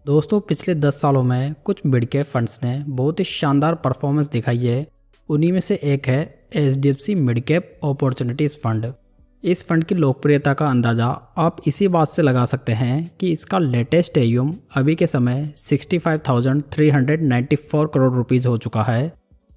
दोस्तों पिछले 10 सालों में कुछ मिड कैप फंड्स ने बहुत ही शानदार परफॉर्मेंस दिखाई है। उन्हीं में से एक है HDFC mid cap opportunities fund. इस फंड की लोकप्रियता का अंदाज़ा आप इसी बात से लगा सकते हैं कि इसका लेटेस्ट AUM अभी के समय 65,394 करोड़ रुपीज़ हो चुका है।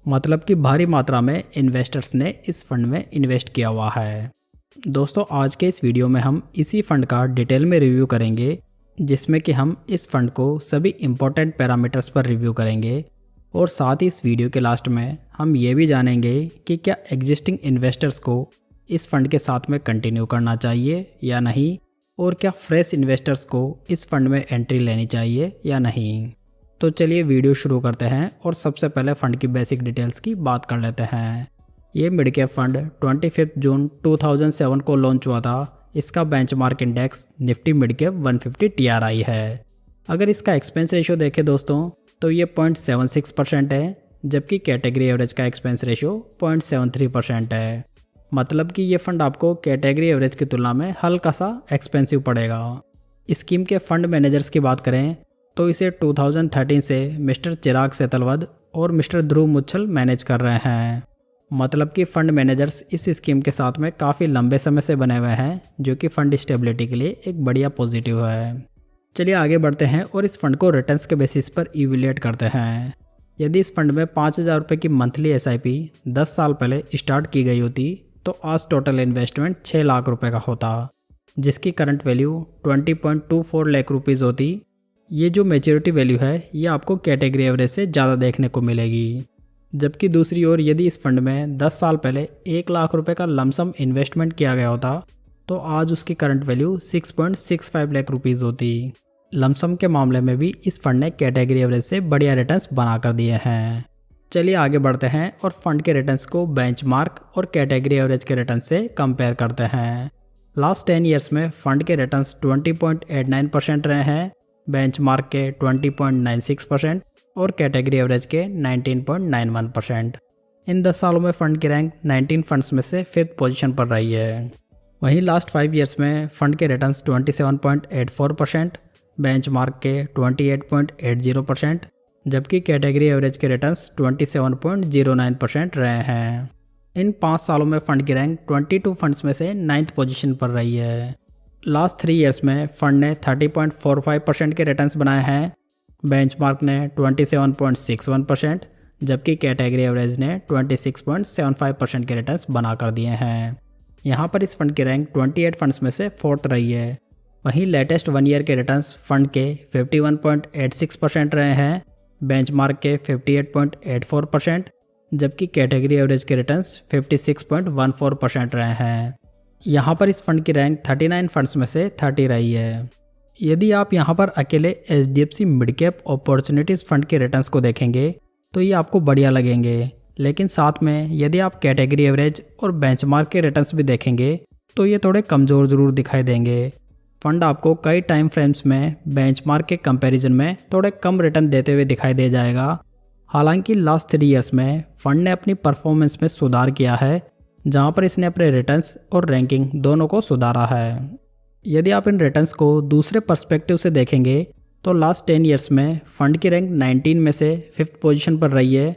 मतलब कि भारी मात्रा में इन्वेस्टर्स ने इस फंड में इन्वेस्ट किया हुआ है। दोस्तों आज के इस वीडियो में हम इसी फंड का डिटेल में रिव्यू करेंगे, जिसमें कि हम इस फंड को सभी इम्पोर्टेंट पैरामीटर्स पर रिव्यू करेंगे और साथ ही इस वीडियो के लास्ट में हम ये भी जानेंगे कि क्या एग्जिस्टिंग इन्वेस्टर्स को इस फंड के साथ में कंटिन्यू करना चाहिए या नहीं, और क्या फ्रेश इन्वेस्टर्स को इस फंड में एंट्री लेनी चाहिए या नहीं। तो चलिए वीडियो शुरू करते हैं और सबसे पहले फंड की बेसिक डिटेल्स की बात कर लेते हैं। ये मिड कैप फंड 25 जून 2007 को लॉन्च हुआ था। इसका benchmark index Nifty mid cap 150 TRI है। अगर इसका एक्सपेंस रेशियो देखें दोस्तों तो ये 0.76% है, जबकि कैटेगरी एवरेज का एक्सपेंस रेशियो 0.73% है। मतलब कि ये फंड आपको कैटेगरी एवरेज की तुलना में हल्का सा एक्सपेंसिव पड़ेगा। स्कीम के फंड मैनेजर्स की बात करें तो इसे 2013 से मिस्टर चिराग सेतलवद और मिस्टर ध्रुव मुच्छल मैनेज कर रहे हैं। मतलब कि फंड मैनेजर्स इस स्कीम के साथ में काफ़ी लंबे समय से बने हुए हैं, जो कि फंड स्टेबिलिटी के लिए एक बढ़िया पॉजिटिव है। चलिए आगे बढ़ते हैं और इस फंड को रिटर्न्स के बेसिस पर इवैल्यूएट करते हैं। यदि इस फंड में 5,000 रुपये की मंथली SIP 10 साल पहले स्टार्ट की गई होती तो आज टोटल इन्वेस्टमेंट 6 लाख रुपये का होता, जिसकी करंट वैल्यू 20.24 लाख रुपीज़ होती। ये जो मैच्योरिटी वैल्यू है ये आपको कैटेगरी एवरेज से ज़्यादा देखने को मिलेगी। जबकि दूसरी ओर यदि इस फंड में 10 साल पहले 1 लाख रुपए का लमसम इन्वेस्टमेंट किया गया होता तो आज उसकी करंट वैल्यू 6.65 लाख रुपीज़ होती। लमसम के मामले में भी इस फंड ने कैटेगरी एवरेज से बढ़िया रिटर्न्स बना कर दिए हैं। चलिए आगे बढ़ते हैं और फंड के रिटर्न्स को बेंचमार्क और कैटेगरी एवरेज के रिटर्न से कंपेयर करते हैं। लास्ट 10 ईयर्स में फंड के रिटर्न्स 20.89% रहे हैं, बेंचमार्क के 20.96% और कैटेगरी एवरेज के 19.91%। इन 10 सालों में फ़ंड की रैंक 19 फंड्स में से 5th पोजीशन पर रही है। वहीं लास्ट 5 ईयर्स में फ़ंड के रिटर्न्स 27.84%, बेंचमार्क के 28.80%, जबकि कैटेगरी एवरेज के रिटर्न्स 27.09% रहे हैं। इन 5 सालों में फ़ंड की रैंक 22 फंड्स में से 9th पोजीशन पर रही है। लास्ट 3 ईयर्स में फ़ंड ने 30.45% के रिटर्न्स बनाए हैं, बेंचमार्क ने 27.61%, जबकि कैटेगरी एवरेज ने 26.75% के रिटर्न्स बना कर दिए हैं। यहाँ पर इस फंड की रैंक 28 फंड्स में से 4th रही है। वहीं लेटेस्ट 1 ईयर के रिटर्न्स फंड के 51.86% रहे हैं, बेंचमार्क के 58.84%, जबकि कैटेगरी एवरेज के रिटर्न्स 56.14% रहे हैं। यहाँ पर इस फंड की रैंक 39 फंड्स में से 30 रही है। यदि आप यहाँ पर अकेले HDFC mid cap opportunities fund के रिटर्न्स को देखेंगे तो ये आपको बढ़िया लगेंगे, लेकिन साथ में यदि आप कैटेगरी एवरेज और बेंचमार्क के रिटर्न्स भी देखेंगे तो ये थोड़े कमज़ोर ज़रूर दिखाई देंगे। फंड आपको कई टाइम फ्रेम्स में बेंचमार्क के कंपैरिजन में थोड़े कम रिटर्न देते हुए दिखाई दे जाएगा। हालांकि लास्ट 3 ईयर्स में फंड ने अपनी परफॉर्मेंस में सुधार किया है, जहाँ पर इसने अपने रिटर्न्स और रैंकिंग दोनों को सुधारा है। यदि आप इन रिटर्न्स को दूसरे पर्सपेक्टिव से देखेंगे तो लास्ट 10 ईयर्स में फ़ंड की रैंक 19 में से 5th पोजीशन पर रही है।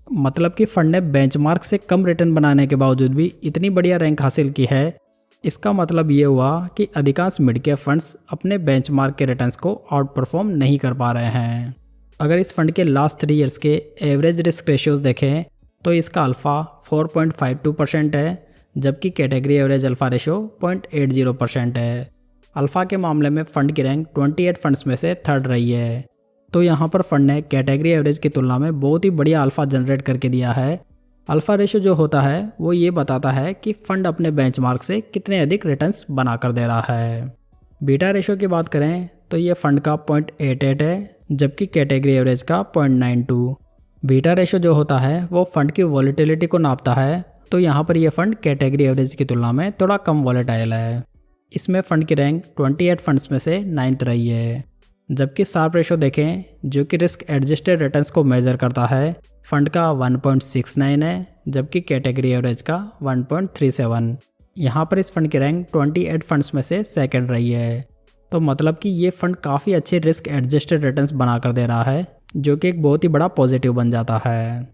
मतलब कि फ़ंड ने बेंचमार्क से कम रिटर्न बनाने के बावजूद भी इतनी बढ़िया रैंक हासिल की है। इसका मतलब ये हुआ कि अधिकांश मिड कैप फंड्स अपने बेंचमार्क के रिटर्न्स को आउट परफॉर्म नहीं कर पा रहे हैं। अगर इस फंड के लास्ट 3 ईयर्स के एवरेज रिस्क रेशियोज़ देखें तो इसका अल्फ़ा 4.52% है, जबकि कैटेगरी एवरेज अल्फ़ा रेशियो 0.80% है। अल्फ़ा के मामले में फ़ंड की रैंक 28 फंड्स में से 3rd रही है। तो यहाँ पर फ़ंड ने कैटेगरी एवरेज की तुलना में बहुत ही बढ़िया अल्फ़ा जनरेट करके दिया है। अल्फ़ा रेशियो जो होता है वो ये बताता है कि फ़ंड अपने बेंचमार्क से कितने अधिक रिटर्न्स बना कर दे रहा है। बीटा रेशियो की बात करें तो ये फ़ंड का 0.88 है, जबकि कैटेगरी एवरेज का 0.92। बीटा रेशियो जो होता है वो फ़ंड की वॉलेटिलिटी को नापता है, तो यहाँ पर यह फ़ंड कैटेगरी एवरेज की तुलना में थोड़ा कम वॉलेटाइल है। इसमें फ़ंड की रैंक 28 फंड्स में से 9th रही है। जबकि शार्प रेशो देखें जो कि रिस्क एडजस्टेड रिटर्न्स को मेजर करता है, फंड का 1.69 है, जबकि कैटेगरी एवरेज का 1.37। यहाँ पर इस फंड की रैंक 28 फंड्स में से 2nd रही है। तो मतलब कि ये फंड काफ़ी अच्छे रिस्क एडजस्टेड रिटर्न्स बना कर दे रहा है, जो कि एक बहुत ही बड़ा पॉजिटिव बन जाता है।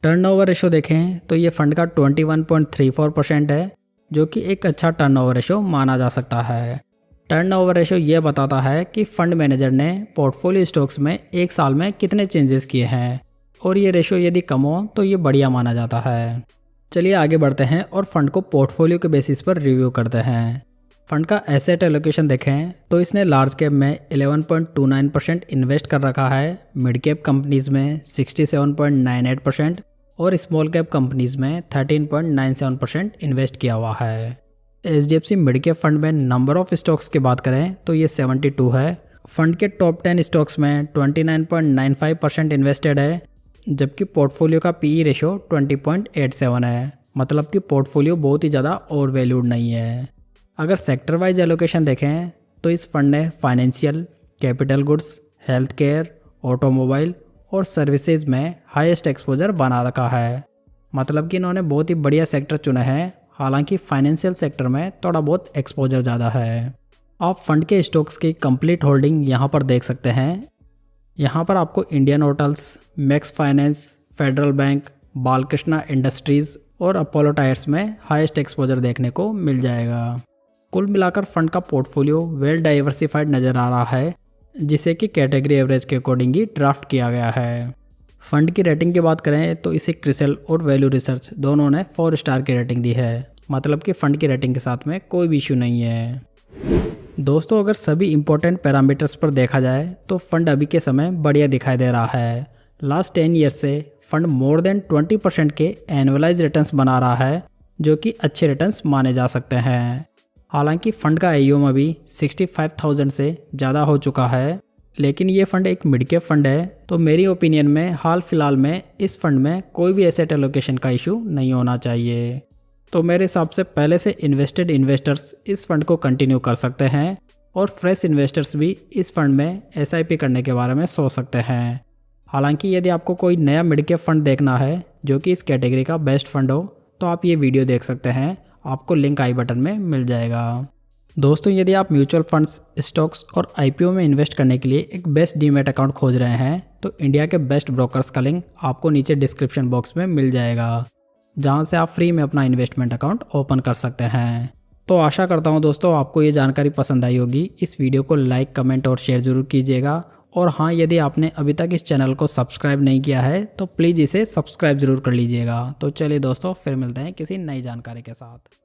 टर्नओवर रेशो देखें तो ये फंड का 21.34% है, जो कि एक अच्छा टर्नओवर रेशो माना जा सकता है। टर्नओवर रेशो ये बताता है कि फंड मैनेजर ने पोर्टफोलियो स्टॉक्स में एक साल में कितने चेंजेस किए हैं, और ये रेशो यदि कम हो तो ये बढ़िया माना जाता है। चलिए आगे बढ़ते हैं और फंड को पोर्टफोलियो के बेसिस पर रिव्यू करते हैं। फंड का एसेट एलोकेशन देखें तो इसने लार्ज कैप में 11.29% इन्वेस्ट कर रखा है, मिड कैप कंपनीज में 67.98% और स्मॉल कैप कंपनीज में 13.97% इन्वेस्ट किया हुआ है। HDFC मिड कैप फंड में नंबर ऑफ स्टॉक्स की बात करें तो ये 72 है। फंड के टॉप 10 स्टॉक्स में 29.95% इन्वेस्टेड है, जबकि पोर्टफोलियो का PE रेशो 20.87 है। मतलब कि पोर्टफोलियो बहुत ही ज़्यादा ओवर वैल्यूड नहीं है। अगर सेक्टर वाइज एलोकेशन देखें तो इस फंड ने financial, capital goods, health care, automobile और सर्विसेज में हाईएस्ट एक्सपोजर बना रखा है। मतलब कि इन्होंने बहुत ही बढ़िया सेक्टर चुने हैं, हालांकि फाइनेंशियल सेक्टर में थोड़ा बहुत एक्सपोजर ज़्यादा है। आप फंड के स्टॉक्स की कंप्लीट होल्डिंग यहाँ पर देख सकते हैं। यहाँ पर आपको Indian hotels, max finance, federal bank, Balkrishna industries और अपोलो टायर्स में हाईएस्ट एक्सपोजर देखने को मिल जाएगा। कुल मिलाकर फंड का पोर्टफोलियो वेल डाइवर्सिफाइड नज़र आ रहा है, जिसे कि कैटेगरी एवरेज के अकॉर्डिंग ही ड्राफ्ट किया गया है। फंड की रेटिंग की बात करें तो इसे क्रिसल और वैल्यू रिसर्च दोनों ने 4 स्टार की रेटिंग दी है। मतलब कि फंड की रेटिंग के साथ में कोई भी इशू नहीं है। दोस्तों अगर सभी इंपॉर्टेंट पैरामीटर्स पर देखा जाए तो फंड अभी के समय बढ़िया दिखाई दे रहा है। लास्ट 10 ईयर्स से फंड मोर देन 20% के एनुअलाइज रिटर्न्स बना रहा है, जो कि अच्छे रिटर्न्स माने जा सकते हैं। हालांकि फंड का AUM अभी 65,000 से ज़्यादा हो चुका है, लेकिन ये फंड एक मिड कैप फंड है, तो मेरी ओपिनियन में हाल फिलहाल में इस फंड में कोई भी एसेट एलोकेशन का इशू नहीं होना चाहिए। तो मेरे हिसाब से पहले से इन्वेस्टेड इन्वेस्टर्स इस फंड को कंटिन्यू कर सकते हैं और फ्रेश इन्वेस्टर्स भी इस फंड में SIP करने के बारे में सोच सकते हैं। हालांकि यदि आपको कोई नया मिड कैप फंड देखना है जो कि इस कैटेगरी का बेस्ट फंड हो तो आप ये वीडियो देख सकते हैं, आपको लिंक आई बटन में मिल जाएगा। दोस्तों यदि आप म्यूचुअल फंड्स, स्टॉक्स और IPO में इन्वेस्ट करने के लिए एक बेस्ट डीमैट अकाउंट खोज रहे हैं तो इंडिया के बेस्ट ब्रोकर्स का लिंक आपको नीचे डिस्क्रिप्शन बॉक्स में मिल जाएगा, जहां से आप फ्री में अपना इन्वेस्टमेंट अकाउंट ओपन कर सकते हैं। तो आशा करता हूं दोस्तों आपको ये जानकारी पसंद आई होगी। इस वीडियो को लाइक, कमेंट और शेयर जरूर कीजिएगा। और हाँ, यदि आपने अभी तक इस चैनल को सब्सक्राइब नहीं किया है तो प्लीज़ इसे सब्सक्राइब जरूर कर लीजिएगा। तो चलिए दोस्तों फिर मिलते हैं किसी नई जानकारी के साथ।